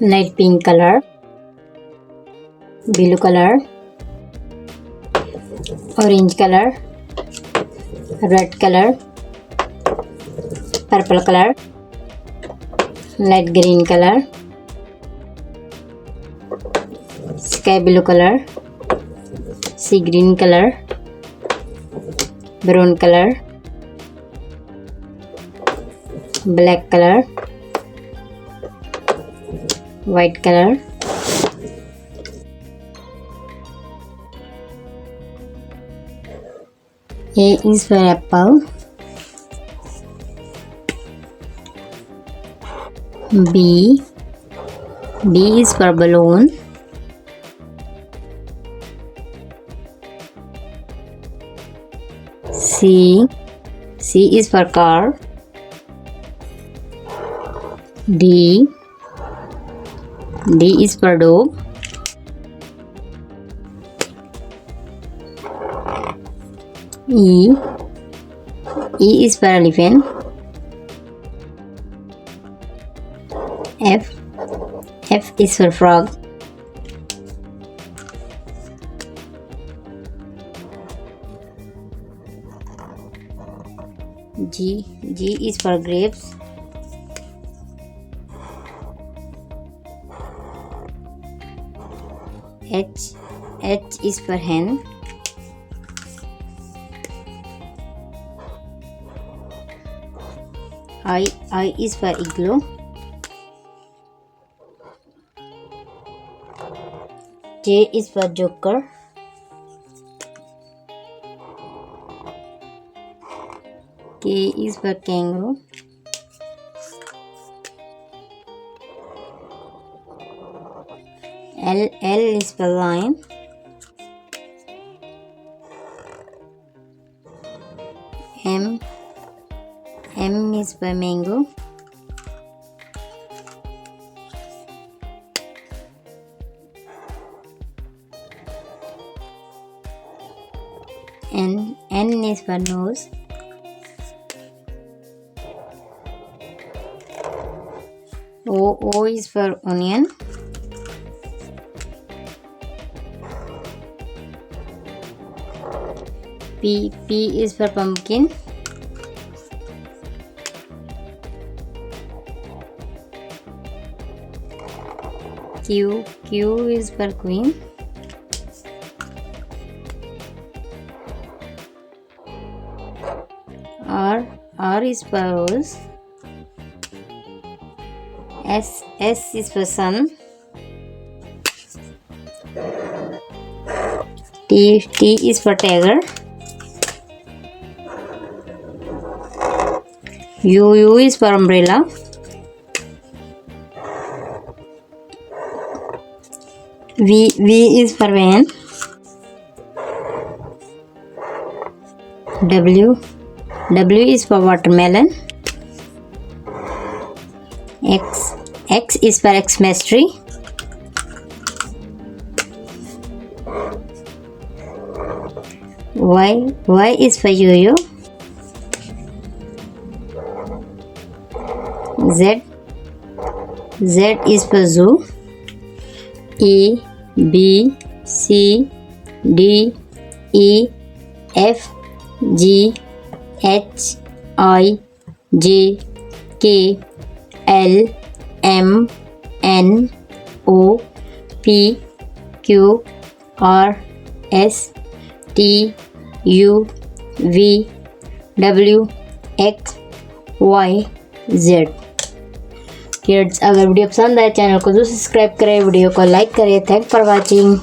light pink color, blue color, orange color, red color, purple color, light green color, sky blue color, sea green color, brown color, black color, white color, A is for apple, B is for balloon, C is for car, D is for dog, E is for elephant, F is for frog, G is for grapes, H is for hen, I is for igloo, J is for joker, K is for kangaroo, L is for lion, M is for mango, N is for nose, O is for onion, P is for pumpkin, Q is for queen, R is for rose, S is for sun, T is for tiger, U is for umbrella, V is for van, W is for watermelon, X is for Xmas tree, Y is for yo-yo, Z is for zoo, A B C D E F G H I J K L M N O P Q R S T U V W X Y Z। Kids, अगर video पसंद आए channel को जरूर subscribe करें, video को like करें। Thank for watching.